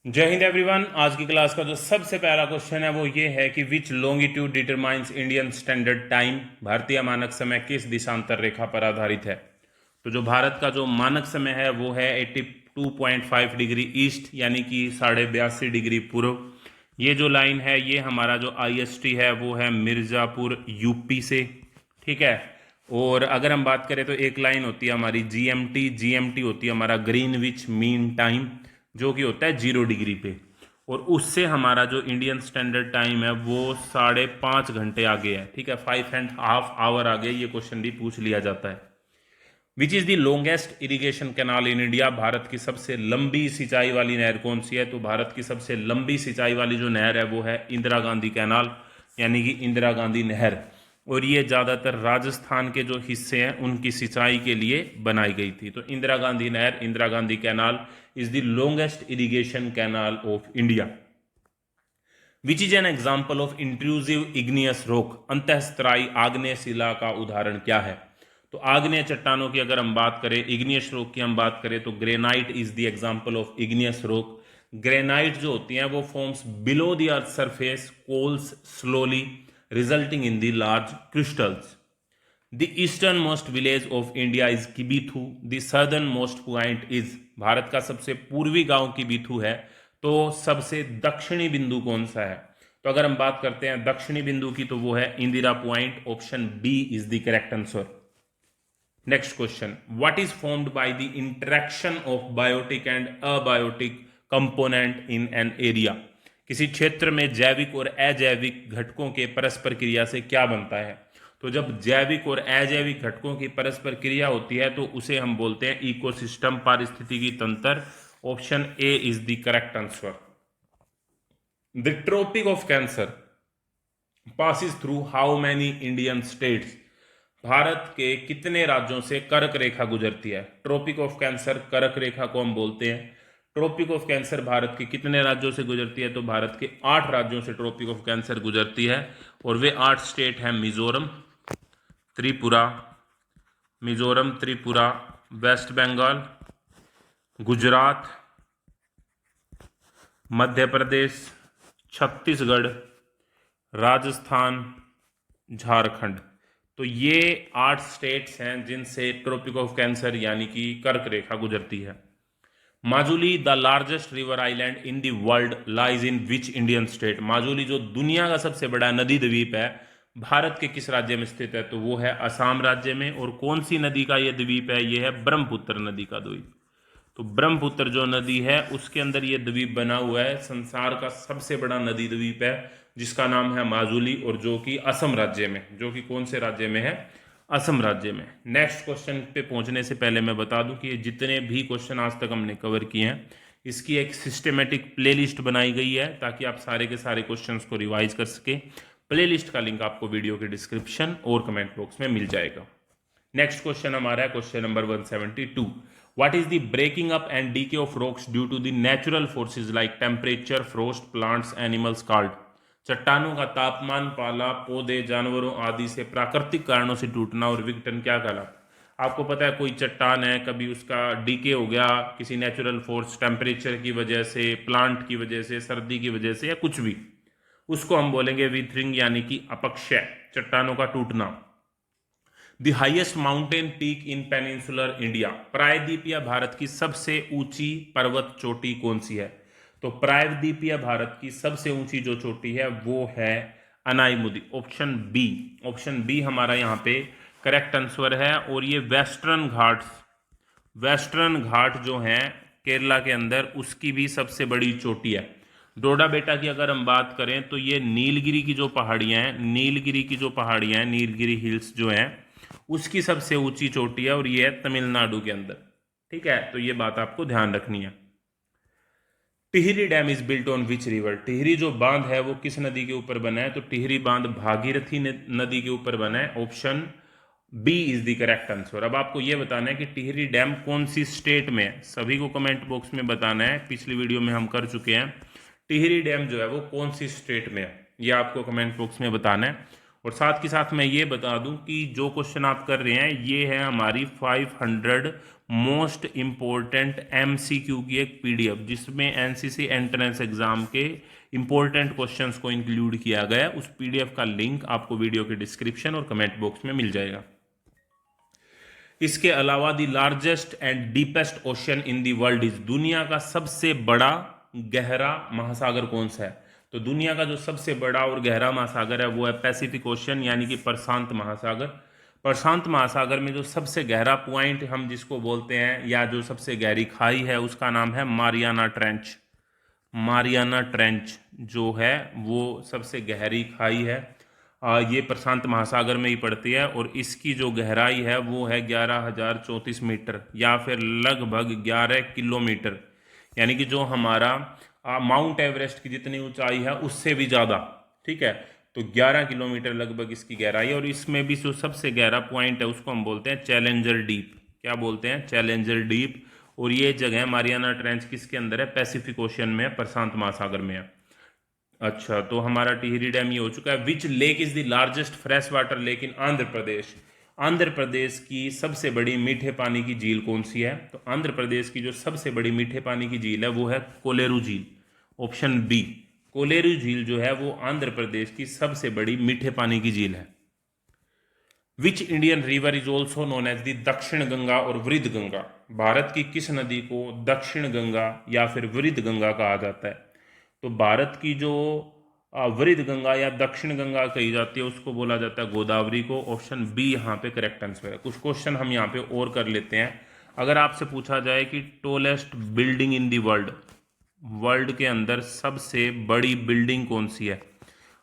जय हिंद एवरीवन। आज की क्लास का जो सबसे पहला क्वेश्चन है वो ये है कि which longitude determines Indian standard time. भारतीय मानक समय किस दिशांतर रेखा पर आधारित है। तो जो भारत का जो मानक समय है वो है 82.5 डिग्री ईस्ट यानी कि 82.5 डिग्री पूर्व। ये जो लाइन है ये हमारा जो IST है वो है मिर्ज़ापुर यूपी से, ठीक है। और अगर हम बात करें तो एक लाइन होती है हमारी GMT होती है हमारा ग्रीनविच मीन टाइम, जो कि होता है 0 डिग्री पे। और उससे हमारा जो इंडियन स्टैंडर्ड टाइम है वो 5.5 घंटे आगे है, ठीक है, 5.5 आवर आगे। ये क्वेश्चन भी पूछ लिया जाता है। Which is the longest irrigation canal in India. Bharat की सबसे लंबी सिंचाई वाली नहर कौन सी है। तो भारत की सबसे लंबी सिंचाई वाली जो नहर है वो है इंदिरा गांधी कैनाल यानी कि इंदिरा गांधी नहर। और ये ज़्यादातर राजस्थान के जो हिस्से हैं उनकी सिंचाई के लिए बनाई गई थी। तो इंदिरा गांधी नहर, Indira Gandhi canal is the longest irrigation canal of India. Which is an example of intrusive igneous rock. अंतःस्त्रायी आग्नेय शिला का उदाहरण क्या है। तो आग्नेय चट्टानों की अगर हम बात करें, इग्नियस रॉक की हम बात करें तो granite is the example of igneous rock. Granite जो होती हैं वो forms below the earth surface cools slowly resulting in the large crystals. The eastern most village of India is Kibithu. The southern most point is. Bharat का सबसे पूर्वी गांव किबीथू है। तो सबसे दक्षिणी बिंदु कौन सा है। तो अगर हम बात करते हैं दक्षिणी बिंदु की तो वो है Indira point. Option B is the correct answer. Next question, what is formed by the interaction of biotic and abiotic component in an area. किसी क्षेत्र में जैविक और अजैविक घटकों के परस्पर क्रिया से क्या बनता है। तो जब जैविक और अजैविक घटकों की परस्पर क्रिया होती है तो उसे हम बोलते हैं इकोसिस्टम, पारिस्थितिकी तंत्र। Option A is the correct answer. The Tropic of Cancer passes through how many Indian states. भारत के कितने राज्यों से कर्क रेखा गुजरती है। ट्रॉपिक ऑफ कैंसर, कर्क रेखा को हम बोलते हैं। ट्रॉपिक ऑफ कैंसर भारत के कितने राज्यों से गुजरती है। तो भारत के 8 राज्यों से ट्रॉपिक ऑफ कैंसर गुजरती है। और वे 8 स्टेट हैं मिजोरम, त्रिपुरा, मिजोरम, त्रिपुरा, वेस्ट बंगाल, गुजरात, मध्य प्रदेश, छत्तीसगढ़, राजस्थान, झारखंड। तो ये 8 स्टेट्स हैं जिनसे ट्रॉपिक ऑफ कैंसर यानी कि कर्क रेखा गुजरती है। Majuli the largest river island in the world lies in which Indian state. Majuli जो दुनिया का सबसे बड़ा नदी द्वीप है भारत के किस राज्य में स्थित है। तो वो है असम राज्य में। और कौन सी नदी का ये द्वीप है। ये है ब्रह्मपुत्र नदी का द्वीप। तो ब्रह्मपुत्र जो नदी है उसके अंदर ये द्वीप बना हुआ है। संसार का सबसे बड़ा नदी द्वीप है जिसका नाम है माजुली और जो कि असम राज्य में, जो कि कौन से राज्य में है, असम राज्य में। नेक्स्ट क्वेश्चन पे पहुंचने से पहले मैं बता दूं कि जितने भी क्वेश्चन आज तक हमने कवर किए हैं इसकी एक सिस्टेमेटिक प्लेलिस्ट बनाई गई है ताकि आप सारे के सारे क्वेश्चंस को रिवाइज कर सके। प्लेलिस्ट का लिंक आपको वीडियो के डिस्क्रिप्शन और कमेंट बॉक्स में मिल जाएगा। नेक्स्ट क्वेश्चन हमारा है question number 172। What is the breaking up and decay of rocks due to the natural forces like temperature, frost, plants, animals called? चट्टानों का तापमान, पाला, पौधे, जानवरों आदि से प्राकृतिक कारणों से टूटना और विघटन क्या कहलाता। आपको पता है कोई चट्टान है, कभी उसका डीके हो गया किसी नेचुरल फोर्स, टेम्परेचर की वजह से, प्लांट की वजह से, सर्दी की वजह से या कुछ भी, उसको हम बोलेंगे विथरिंग यानी कि अपक्षय, चट्टानों का टूटना। The highest mountain peak in peninsular India. प्रायद्वीपीय भारत की सबसे ऊंची पर्वत चोटी कौन सी है। तो प्रायद्वीपीय भारत की सबसे ऊंची जो चोटी है वो है Anamudi. Option B, option B हमारा यहाँ पे करेक्ट आंसर है। और ये वेस्टर्न घाट्स, वेस्टर्न घाट जो है केरला के अंदर उसकी भी सबसे बड़ी चोटी है। डोडा बेटा की अगर हम बात करें तो ये नीलगिरी की जो पहाड़ियां हैं, नीलगिरी की जो पहाड़ियां हैं, नीलगिरी हिल्स जो हैं उसकी सबसे ऊंची चोटी है और ये है तमिलनाडु के अंदर, ठीक है। तो ये बात आपको ध्यान रखनी है। Tehri dam is built on which river. Tehri जो बांध है वो किस नदी के ऊपर बना है। तो टिहरी बांध भागीरथी नदी के ऊपर बना है। Option B is the correct answer. अब आपको यह बताना है कि टिहरी डैम कौन सी स्टेट में है। सभी को कमेंट बॉक्स में बताना है। पिछली वीडियो में हम कर चुके हैं। टिहरी डैम जो है वो कौन सी स्टेट में है ये आपको कमेंट बॉक्स में बताना है। और साथ के साथ मैं ये बता दूं कि जो क्वेश्चन आप कर रहे हैं ये है हमारी 500 मोस्ट इम्पोर्टेंट MCQ की एक PDF, जिसमें NCC एंट्रेंस एग्जाम के इम्पोर्टेंट क्वेश्चंस को इंक्लूड किया गया है। उस PDF का लिंक आपको वीडियो के डिस्क्रिप्शन और कमेंट बॉक्स में मिल जाएगा। इसके अलावा the largest and deepest ocean in the world is, दुनिया का सबसे बड़ा गहरा महासागर कौन सा है? तो दुनिया का जो सबसे बड़ा और गहरा महासागर है वो है पैसिफिक ओशन, यानी कि प्रशांत महासागर। प्रशांत महासागर में जो सबसे गहरा पॉइंट हम जिसको बोलते हैं, या जो सबसे गहरी खाई है, उसका नाम है मारियाना ट्रेंच। मारियाना ट्रेंच जो है वो सबसे गहरी खाई है। ये प्रशांत महासागर में ही पड़ती है और इसकी जो गहराई है वो है 11,034 मीटर, या फिर लगभग 11 किलोमीटर, यानी कि जो हमारा माउंट एवरेस्ट की जितनी ऊंचाई है उससे भी ज़्यादा। ठीक है, तो 11 किलोमीटर लगभग इसकी गहराई है। और इसमें भी जो सबसे गहरा पॉइंट है उसको हम बोलते हैं चैलेंजर डीप। क्या बोलते हैं? Challenger deep. और ये जगह मारियाना ट्रेंच किसके अंदर है? पैसिफिक ओशन में है, प्रशांत महासागर में है। अच्छा, तो हमारा टिहरी डैम ये हो चुका है। Which lake is the largest fresh water lake in Andhra Pradesh? Andhra Pradesh की सबसे बड़ी मीठे पानी की झील कौन सी है? तो आंध्र प्रदेश की जो सबसे बड़ी मीठे पानी की झील है वो है कोलेरू झील। ऑप्शन बी, कोलेरू झील जो है वो आंध्र प्रदेश की सबसे बड़ी मीठे पानी की झील है। Which Indian river is also known as the Dakshin Ganga और वृद्ध गंगा? भारत की किस नदी को दक्षिण गंगा या फिर वृद्ध गंगा कहा जाता है? तो भारत की जो वृद्ध गंगा या दक्षिण गंगा कही जाती है उसको बोला जाता है गोदावरी को। ऑप्शन बी यहाँ पे करेक्ट आंसर है। कुछ क्वेश्चन हम यहाँ पे और कर लेते हैं। अगर आपसे पूछा जाए कि tallest building in the world, world के अंदर सबसे बड़ी बिल्डिंग कौन सी है?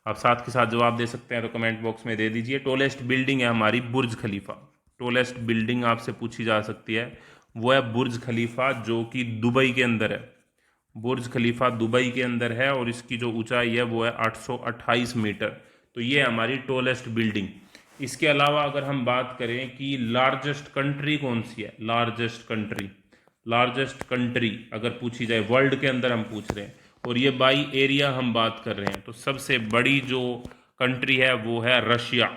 आप साथ के साथ जवाब दे सकते हैं तो कमेंट बॉक्स में दे दीजिए। टोलेस्ट बिल्डिंग है हमारी बुर्ज खलीफा। टोलेस्ट बिल्डिंग आपसे पूछी जा सकती है, वो है बुर्ज खलीफा, जो कि दुबई के अंदर है। बुर्ज खलीफा दुबई के अंदर है और इसकी जो ऊंचाई है वो है 828 मीटर। तो ये हमारी टोलेस्ट बिल्डिंग। इसके अलावा अगर हम बात करें कि लार्जेस्ट कंट्री कौन सी है, लार्जेस्ट कंट्री, लार्जेस्ट कंट्री अगर पूछी जाए वर्ल्ड के अंदर हम पूछ रहे हैं और ये बाई एरिया हम बात कर रहे हैं, तो सबसे बड़ी जो कंट्री है वो है रशिया।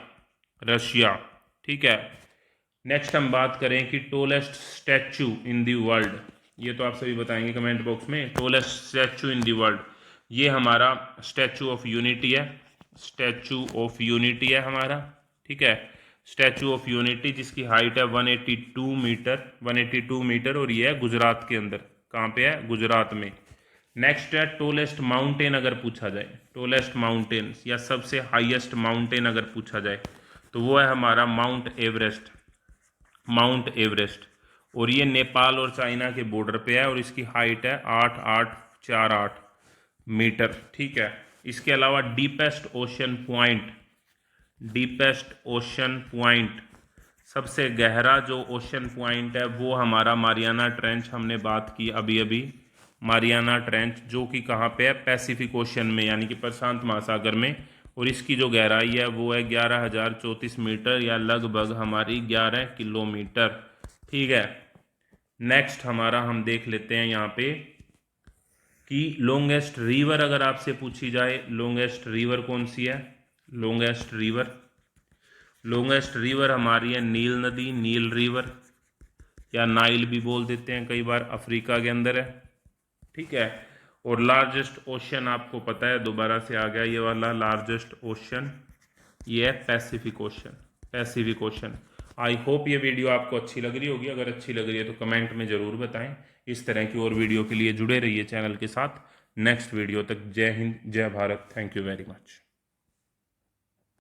रशिया, ठीक है। नेक्स्ट हम बात करें कि tallest statue in the world, ये तो आप सभी बताएंगे कमेंट बॉक्स में। Tallest statue in the world, ये हमारा स्टैचू ऑफ यूनिटी है। स्टैचू ऑफ यूनिटी है हमारा, ठीक है। स्टैचू ऑफ यूनिटी जिसकी हाइट है 182 मीटर, 182 मीटर, और ये है गुजरात के अंदर। कहाँ पे है? गुजरात में। नेक्स्ट है टोलेस्ट माउंटेन अगर पूछा जाए, टोलेस्ट माउंटेन या सबसे हाईएस्ट माउंटेन अगर पूछा जाए तो वो है हमारा माउंट एवरेस्ट। माउंट एवरेस्ट, और ये नेपाल और चाइना के बॉर्डर पे है और इसकी हाइट है 8848 मीटर, ठीक है। इसके अलावा deepest ocean point, deepest ocean point, सबसे गहरा जो ओशन पॉइंट है वो हमारा मारियाना ट्रेंच, हमने बात की अभी अभी। मारियाना ट्रेंच जो कि कहाँ पे है? पैसिफिक ओशन में, यानी कि प्रशांत महासागर में, और इसकी जो गहराई है वो है 11,034 मीटर, या लगभग हमारी 11 किलोमीटर, ठीक है। नेक्स्ट हमारा हम देख लेते हैं यहाँ पे कि लॉन्गेस्ट रिवर अगर आपसे पूछी जाए, लॉन्गेस्ट रिवर कौन सी है? लॉन्गेस्ट रिवर, लॉन्गेस्ट रिवर हमारी है नील नदी, नील रिवर, या नाइल भी बोल देते हैं कई बार, अफ्रीका के अंदर है, ठीक है। और लार्जेस्ट ओशन आपको पता है, दोबारा से आ गया ये वाला लार्जेस्ट ओशन, ये है Pacific ocean. Pacific ocean. I hope ये वीडियो आपको अच्छी लग रही होगी। अगर अच्छी लग रही है तो कमेंट में ज़रूर बताएं। इस तरह की और वीडियो के लिए जुड़े रहिए चैनल के साथ। नेक्स्ट वीडियो तक जय हिंद, जय Bharat. Thank you very much.